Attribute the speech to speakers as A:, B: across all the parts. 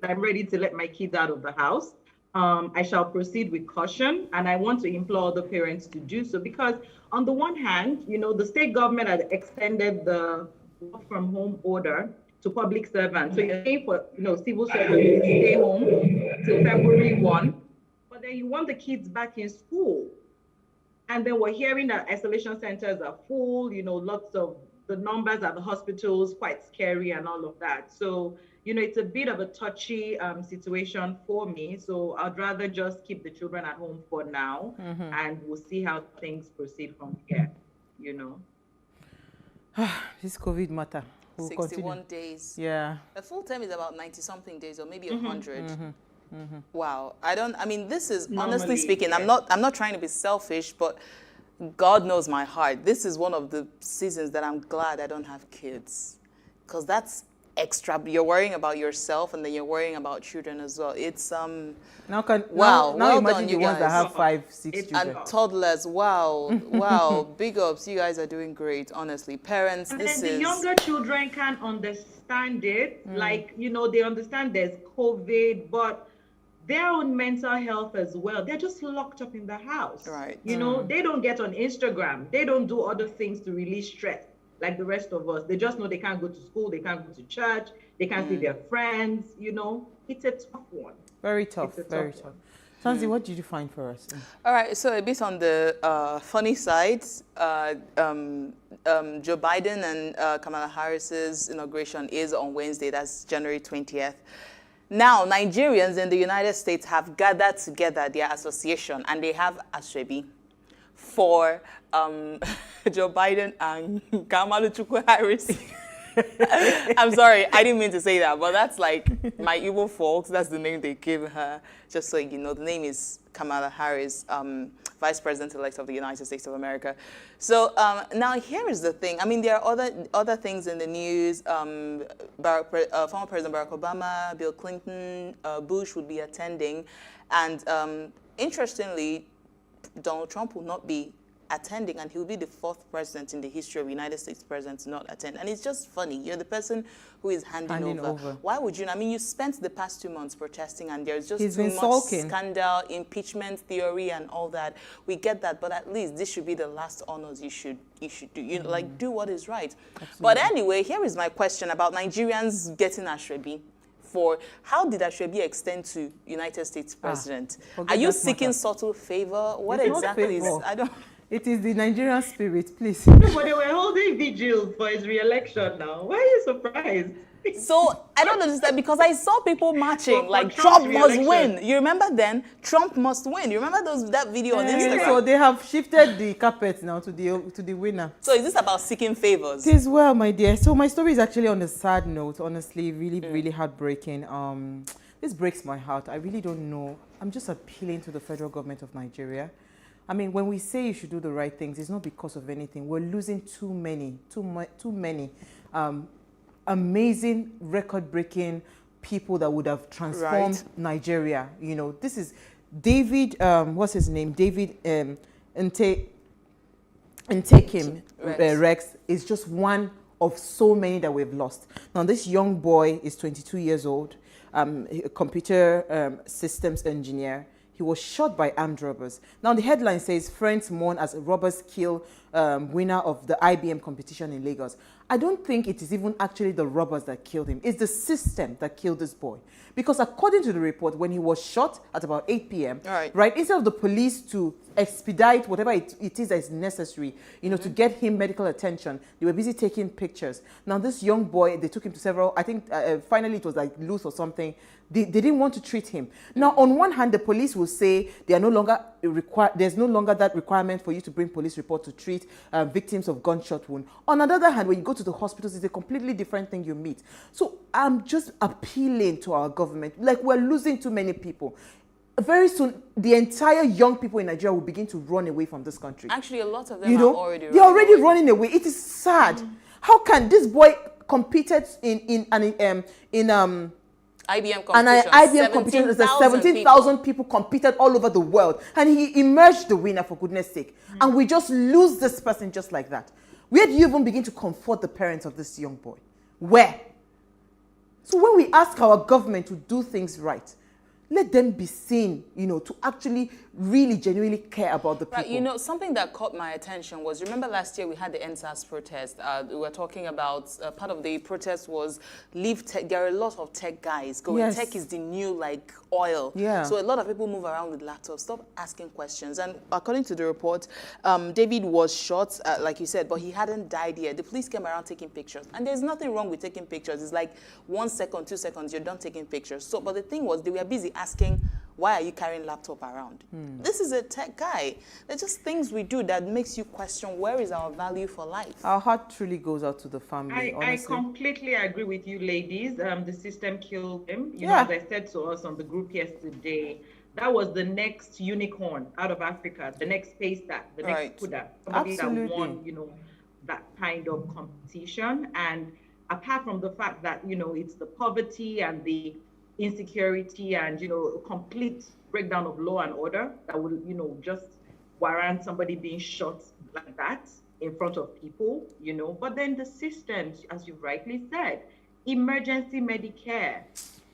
A: I'm ready to let my kids out of the house. I shall proceed with caution, and I want to implore other parents to do so because, on the one hand, the state government has extended the work from home order to public servants. So you're saying for civil servants to stay home till February 1, but then you want the kids back in school. And then we're hearing that isolation centers are full, lots of the numbers at the hospitals, quite scary and all of that. So, it's a bit of a touchy situation for me. So I'd rather just keep the children at home for now and we'll see how things proceed from here, you know.
B: This COVID matter. We'll
C: 61
B: continue.
C: days.
B: Yeah.
C: A full term is about 90 something days or maybe 100. Wow. I mean, this is
A: Normally,
C: honestly speaking,
A: yeah.
C: I'm not trying to be selfish, but God knows my heart. This is one of the seasons that I'm glad I don't have kids. Because that's extra. You're worrying about yourself and then you're worrying about children as well. It's
B: Now
C: wow.
B: Now
C: Well
B: imagine
C: done,
B: the
C: you
B: ones that
C: guys.
B: have 5, 6
A: It's
B: children.
C: And toddlers. Wow. Wow. Big ups. You guys are doing great, honestly. Parents,
A: And
C: this
A: then the
C: is
A: younger children can't understand it. Like, they understand there's COVID, but their own mental health as well. They're just locked up in the house.
C: Right.
A: They don't get on Instagram. They don't do other things to release stress like the rest of us. They just know they can't go to school, they can't go to church, they can't see their friends, It's a tough one.
B: Very tough,
A: It's a
B: very
A: tough
B: tough.
A: one.
B: Sanzi, what did you find for us?
C: All right, so a bit on the funny side, Joe Biden and Kamala Harris's inauguration is on Wednesday, that's January 20th. Now, Nigerians in the United States have gathered together their association and they have Ashwebi for Joe Biden and Kamala Harris. I'm sorry, I didn't mean to say that, but that's like my Igbo folks. That's the name they gave her. Just so you know, the name is Kamala Harris, Vice President-elect of the United States of America. So now here is the thing. I mean, there are other things in the news. Former President Barack Obama, Bill Clinton, Bush would be attending, and interestingly, Donald Trump will not be attending, and he'll be the 4th president in the history of United States presidents to not attend. And it's just funny. You're the person who is handing over. Why would you? I mean, you spent the past 2 months protesting, and there's just too much scandal, impeachment theory, and all that. We get that, but at least this should be the last honors you should do. Like, do what is right. Absolutely. But anyway, here is my question about Nigerians getting Ashwebi. For how did Ashwebi extend to United States president? Are you seeking subtle favor? What exactly is? I don't.
B: It is the Nigerian spirit, please.
A: But they were holding vigil for his re-election now. Why are you surprised?
C: So I don't understand because I saw people marching like Trump must win. You remember then? Trump must win. You remember that video on Instagram?
B: So they have shifted the carpet now to the winner.
C: So is this about seeking favors?
B: It is, well, my dear. So my story is actually on a sad note. Honestly, really, really heartbreaking. This breaks my heart. I really don't know. I'm just appealing to the federal government of Nigeria. I mean, when we say you should do the right things, it's not because of anything. We're losing too many amazing, record-breaking people that would have transformed Nigeria. This is David, what's his name? David Ntekim Rex is just one of so many that we've lost. Now, this young boy is 22 years old, a computer systems engineer. He was shot by armed robbers. Now, the headline says, friends mourn as robbers kill winner of the IBM competition in Lagos. I don't think it is even actually the robbers that killed him. It's the system that killed this boy. Because according to the report, when he was shot at about 8 p.m., right, instead of the police to expedite whatever it is that is necessary, to get him medical attention, they were busy taking pictures. Now, this young boy, they took him to several, I think finally it was like loose or something. They didn't want to treat him. Now, on one hand, the police will say they are no longer there's no longer that requirement for you to bring police report to treat victims of gunshot wound. On the other hand, when you go to the hospitals, it's a completely different thing you meet. So I'm just appealing to our government. Like, we're losing too many people. Very soon, the entire young people in Nigeria will begin to run away from this country.
C: Actually, a lot of them are already running
B: They're already running away. It is sad. How can this boy competed in
C: IBM competition.
B: And IBM competition is 17,000 people competed all over the world. And he emerged the winner, for goodness sake. And we just lose this person just like that. Where do you even begin to comfort the parents of this young boy? Where? So when we ask our government to do things right, let them be seen, to actually really genuinely care about the people.
C: Right, something that caught my attention was, remember last year we had the NSAS protest. We were talking about, part of the protest was leave tech. There are a lot of tech guys going.
B: Yes.
C: Tech is the new, oil.
B: Yeah.
C: So a lot of people move around with laptops. Stop asking questions. And according to the report, David was shot, like you said, but he hadn't died yet. The police came around taking pictures. And there's nothing wrong with taking pictures. It's like 1 second, 2 seconds, you're done taking pictures. So, but the thing was, they were busy asking, why are you carrying laptop around? This is a tech guy. They're just things we do that makes you question, where is our value for life?
B: Our heart truly goes out to the family,
A: I
B: honestly.
A: completely agree with you, ladies. The system killed him. You know,
B: Yeah.
A: as I said to us on the group yesterday, that was the next unicorn out of Africa, the next Paystack, the
C: Right.
A: next Kuda, somebody
B: Absolutely.
A: that won, that kind of competition. And apart from the fact that, it's the poverty and the insecurity and, complete breakdown of law and order that will, just warrant somebody being shot like that in front of people, but then the systems, as you rightly said, emergency Medicare,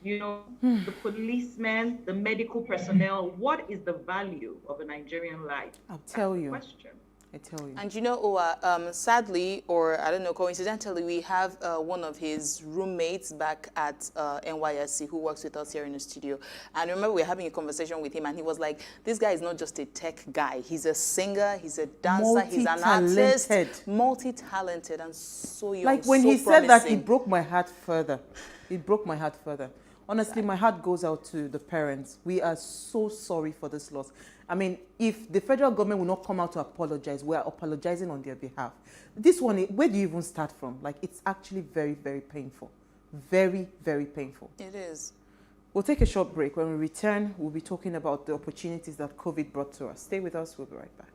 A: the policemen, the medical personnel, what is the value of a Nigerian life?
B: I'll tell
A: That's the
B: you.
A: question.
B: I tell you.
C: And Owa, sadly, or I don't know, coincidentally, we have one of his roommates back at NYSC who works with us here in the studio. And remember, we were having a conversation with him, and he was like, this guy is not just a tech guy. He's a singer, he's a dancer, he's an artist, multi-talented, and so young,
B: Like when
C: so
B: he said that, it
C: promising.
B: broke my heart further. It broke my heart further. Honestly, my heart goes out to the parents. We are so sorry for this loss. I mean, if the federal government will not come out to apologize, we are apologizing on their behalf. This one, where do you even start from? It's actually very, very painful. Very, very painful.
C: It is.
B: We'll take a short break. When we return, we'll be talking about the opportunities that COVID brought to us. Stay with us. We'll be right back.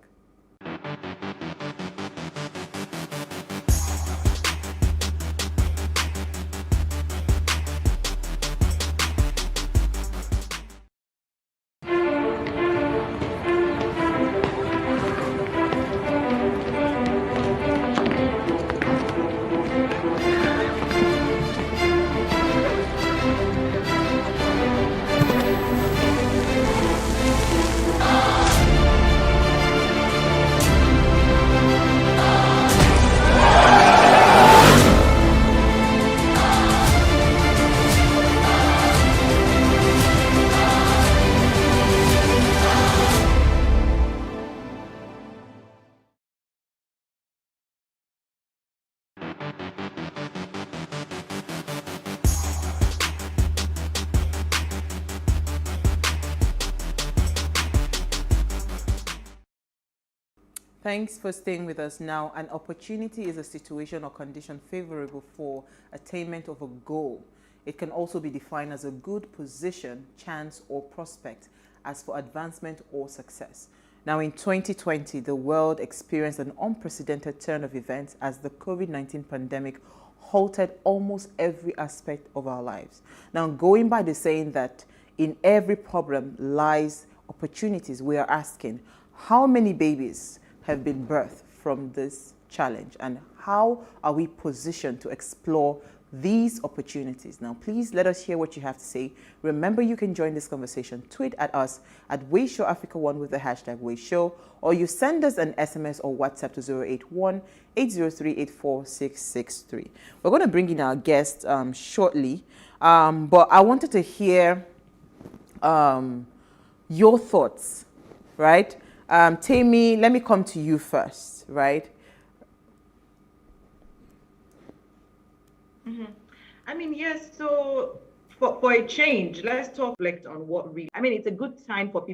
B: Thanks for staying with us. Now, an opportunity is a situation or condition favorable for attainment of a goal. It can also be defined as a good position, chance, or prospect as for advancement or success. Now, in 2020, the world experienced an unprecedented turn of events as the COVID-19 pandemic halted almost every aspect of our lives. Now, going by the saying that in every problem lies opportunities, we are asking, how many babies have been birthed from this challenge, and how are we positioned to explore these opportunities? Now, please let us hear what you have to say. Remember, you can join this conversation. Tweet at us at Wayshow Africa 1 with the hashtag Wayshow, or you send us an SMS or WhatsApp to 081-803-84663. We're going to bring in our guest shortly, but I wanted to hear your thoughts, right? Tammy, let me come to you first, right?
A: Mm-hmm. I mean, yes, so for a change, let's talk on what really, it's a good time for people